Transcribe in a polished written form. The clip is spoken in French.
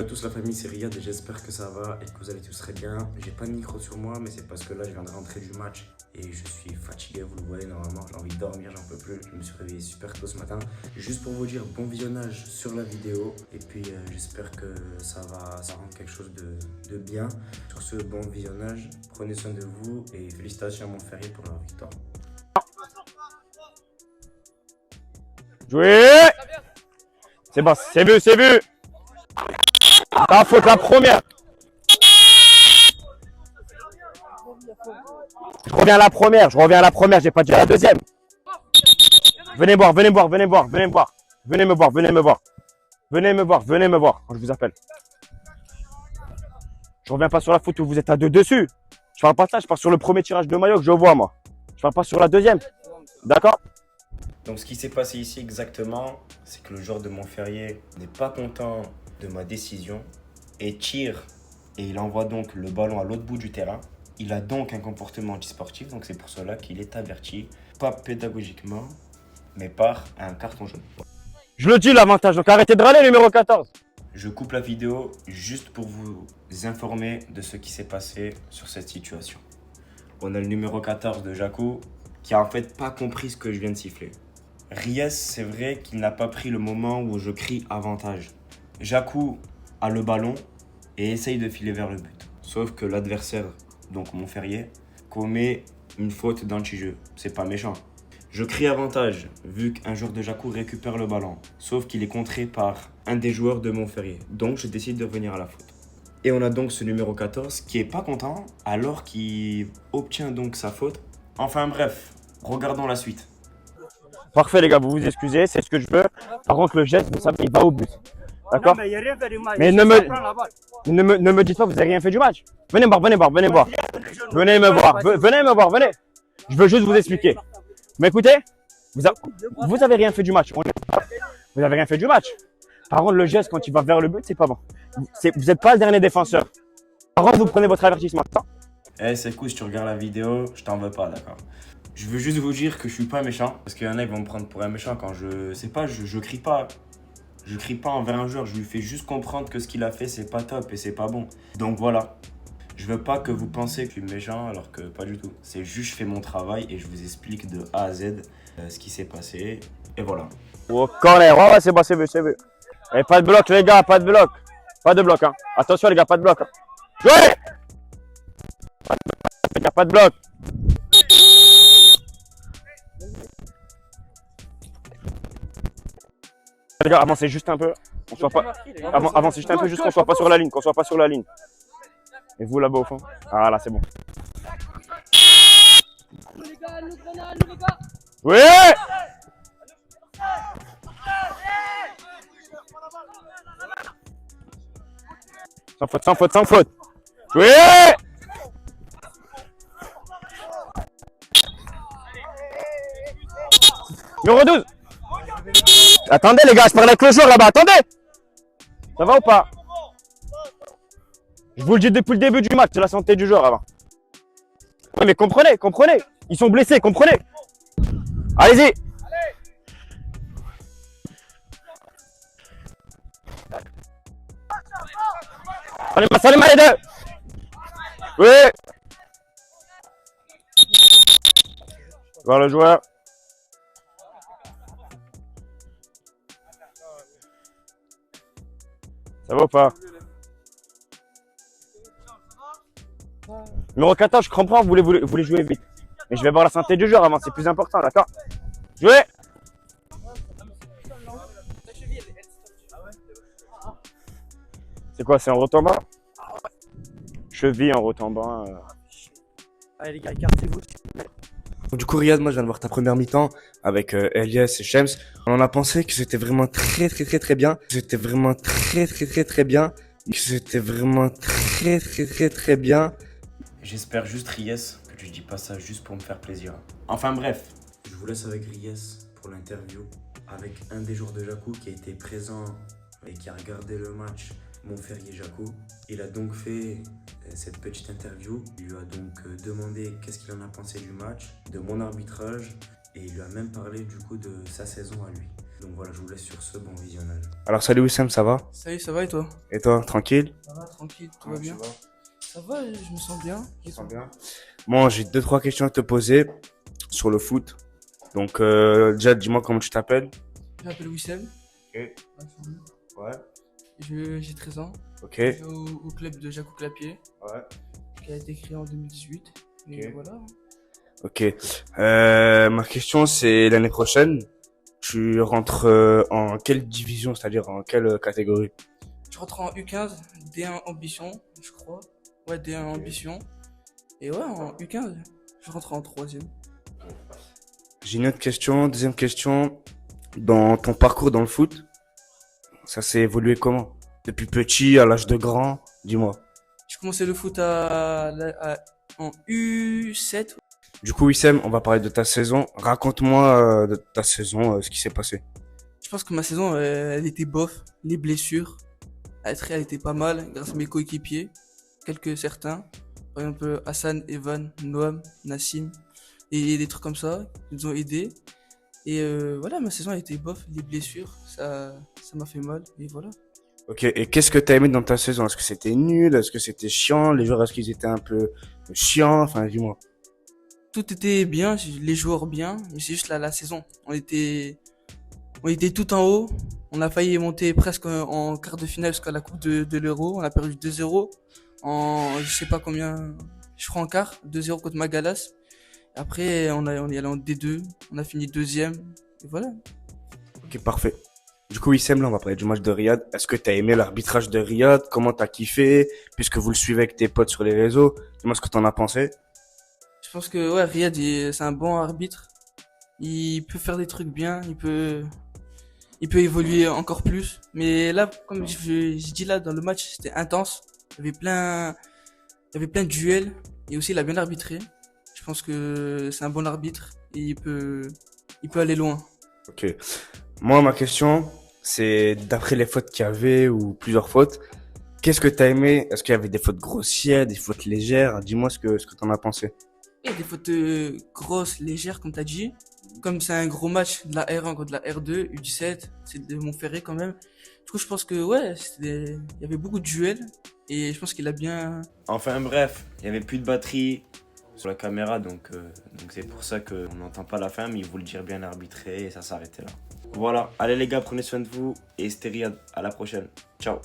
À tous la famille, c'est Riyad et j'espère que ça va et que vous allez tous très bien. J'ai pas de micro sur moi mais c'est parce que là je viens de rentrer du match et je suis fatigué, vous le voyez normalement, j'ai envie de dormir, j'en peux plus. Je me suis réveillé super tôt ce matin. Juste pour vous dire bon visionnage sur la vidéo et puis j'espère que ça rendre quelque chose de bien. Sur ce bon visionnage, prenez soin de vous et félicitations à Montferrier pour leur victoire. Joué. C'est bon, c'est vu, c'est vu. Ta faute la première. Je reviens à la première, j'ai pas dit à la deuxième. Venez me voir. Venez me voir quand je vous appelle. Je reviens pas sur la faute où vous êtes à deux dessus. Je parle pas de ça, je parle sur le premier tirage de maillot que je vois moi. Je parle pas sur la deuxième. D'accord? Donc ce qui s'est passé ici exactement, c'est que le joueur de Montferrier n'est pas content de ma décision et tire et il envoie donc le ballon à l'autre bout du terrain. Il a donc un comportement antisportif, donc c'est pour cela qu'il est averti, pas pédagogiquement, mais par un carton jaune. Je le dis l'avantage, donc arrêtez de râler numéro 14. Je coupe la vidéo juste pour vous informer de ce qui s'est passé sur cette situation. On a le numéro 14 de Jacou qui a en fait pas compris ce que je viens de siffler. Ries, c'est vrai qu'il n'a pas pris le moment où je crie avantage. Jacou a le ballon et essaye de filer vers le but. Sauf que l'adversaire, donc Montferrier, commet une faute d'anti-jeu. C'est pas méchant. Je crie avantage, vu qu'un joueur de Jacou récupère le ballon. Sauf qu'il est contré par un des joueurs de Montferrier. Donc je décide de revenir à la faute. Et on a donc ce numéro 14 qui est pas content, alors qu'il obtient donc sa faute. Enfin bref, regardons la suite. Parfait les gars, vous vous excusez, c'est ce que je veux. Par contre le geste, vous savez, il va au but. D'accord? Mais ne me dites pas que vous n'avez rien fait du match. Venez me voir. Venez. Je veux juste vous expliquer. Vous m'écoutez? Vous avez rien fait du match. Vous avez rien fait du match. Par contre, le geste, quand il va vers le but, c'est pas bon. Vous n'êtes pas le dernier défenseur. Par contre, vous prenez votre avertissement. C'est cool, si tu regardes la vidéo, je t'en veux pas, d'accord? Je veux juste vous dire que je suis pas méchant, parce qu'il y en a qui vont me prendre pour un méchant quand je crie pas. Je crie pas envers un joueur, je lui fais juste comprendre que ce qu'il a fait, c'est pas top et c'est pas bon. Donc voilà. Je veux pas que vous pensiez que je suis méchant alors que pas du tout. C'est juste je fais mon travail et je vous explique de A à Z ce qui s'est passé. Et voilà. Oh, corner. Ouais, c'est bon. Et pas de bloc, les gars, pas de bloc. Pas de bloc, hein. Attention, les gars, pas de bloc. Hein. Jouez! Les gars, pas de bloc. Les gars, avancez juste un peu. On soit pas. Avancez juste un peu, juste qu'on soit pas sur la ligne. Et vous là-bas au fond. Ah là, c'est bon. Oui! Sans faute. Oui! Numéro 12. Attendez les gars, je parle avec le joueur là-bas, attendez! Ça va ou pas? Je vous le dis depuis le début du match, c'est la santé du joueur avant. Oui mais comprenez. Ils sont blessés, comprenez. Allez-y. Allez, les deux. Oui. Voir le joueur. Ça va ou pas? Numéro 14, je comprends, vous voulez jouer vite. Mais je vais voir la santé du joueur avant, c'est plus important, d'accord? Jouez! C'est quoi, c'est en retombant? Cheville en retombant. Allez les gars, écartez-vous. Du coup, Riyad, moi je viens de voir ta première mi-temps avec Elias et Shems. On en a pensé que c'était vraiment très bien. C'était vraiment très bien. J'espère juste, Ries, que tu dis pas ça juste pour me faire plaisir. Enfin bref. Je vous laisse avec Ries pour l'interview. Avec un des joueurs de Jacou qui a été présent et qui a regardé le match Montferrier-Jacou. Il a donc fait cette petite interview. Il lui a donc demandé qu'est-ce qu'il en a pensé du match, de mon arbitrage. Et il lui a même parlé du coup de sa saison à lui. Donc voilà, je vous laisse sur ce bon visionnage. Alors salut Wissem, ça va? Salut, ça va et toi? Et toi, tranquille? Ça va, tranquille, tout va bien? Ça va, je me sens bien. Et toi? Bien. Bon, j'ai 2-3 questions à te poser sur le foot. Donc déjà, dis-moi comment tu t'appelles. Je m'appelle Wissem. Ok. Ouais. J'ai 13 ans. Ok. Je vais au club de Jacou Clapier, Ouais. qui a été créé en 2018. Et Ok. voilà. Ok. Ma question, c'est l'année prochaine, tu rentres en quelle division, c'est-à-dire en quelle catégorie? Je rentre en U15, D1 Ambition, je crois. Ouais, D1 Ambition. Et ouais, en U15, je rentre en 3e. J'ai une autre question. Deuxième question. Dans ton parcours dans le foot, ça s'est évolué comment? Depuis petit, à l'âge de grand? Dis-moi. J'ai commencé le foot en U7. Du coup, Wissem, on va parler de ta saison. Raconte-moi de ta saison, ce qui s'est passé. Je pense que ma saison, elle était bof. Les blessures, elle était pas mal grâce à mes coéquipiers. Certains. Par exemple, Hassan, Evan, Noam, Nassim. Et des trucs comme ça, qui nous ont aidés. Et voilà, ma saison a été bof. Les blessures, ça m'a fait mal. Et voilà. Ok, et qu'est-ce que t'as aimé dans ta saison? Est-ce que c'était nul? Est-ce que c'était chiant? Les joueurs, est-ce qu'ils étaient un peu chiants? Enfin, dis-moi. Tout était bien, les joueurs bien. Mais c'est juste la saison. On était tout en haut. On a failli monter presque en quart de finale jusqu'à la Coupe de l'Euro. On a perdu 2-0 en je sais pas combien, je crois en quart, 2-0 contre Magalas. Après, on est allé en D2. On a fini deuxième. Et voilà. Ok, parfait. Du coup, Wissem, là, on va parler du match de Riyad. Est-ce que t'as aimé l'arbitrage de Riyad? Comment t'as kiffé? Puisque vous le suivez avec tes potes sur les réseaux. Dis-moi ce que t'en as pensé. Je pense que ouais, Riyad, c'est un bon arbitre. Il peut faire des trucs bien. Il peut évoluer encore plus. Mais là, comme j'ai dit là, dans le match, c'était intense. Il y avait plein de duels. Et aussi, il a bien arbitré. Je pense que c'est un bon arbitre. Et il peut aller loin. Ok. Moi, ma question, c'est d'après les fautes qu'il y avait ou plusieurs fautes, qu'est-ce que t'as aimé? Est-ce qu'il y avait des fautes grossières, des fautes légères? Dis-moi ce que t'en as pensé. Il y a des fautes grosses, légères, comme t'as dit. Comme c'est un gros match de la R1 contre la R2, U17, c'est de Montferré quand même. Du coup, je pense que ouais, il y avait beaucoup de duels. Et je pense qu'il a bien. Enfin bref, il n'y avait plus de batterie sur la caméra, donc c'est pour ça qu'on n'entend pas la fin, mais ils voulaient dire bien arbitré et ça s'arrêtait là. Voilà, allez les gars, prenez soin de vous et c'était Riyad, à la prochaine. Ciao.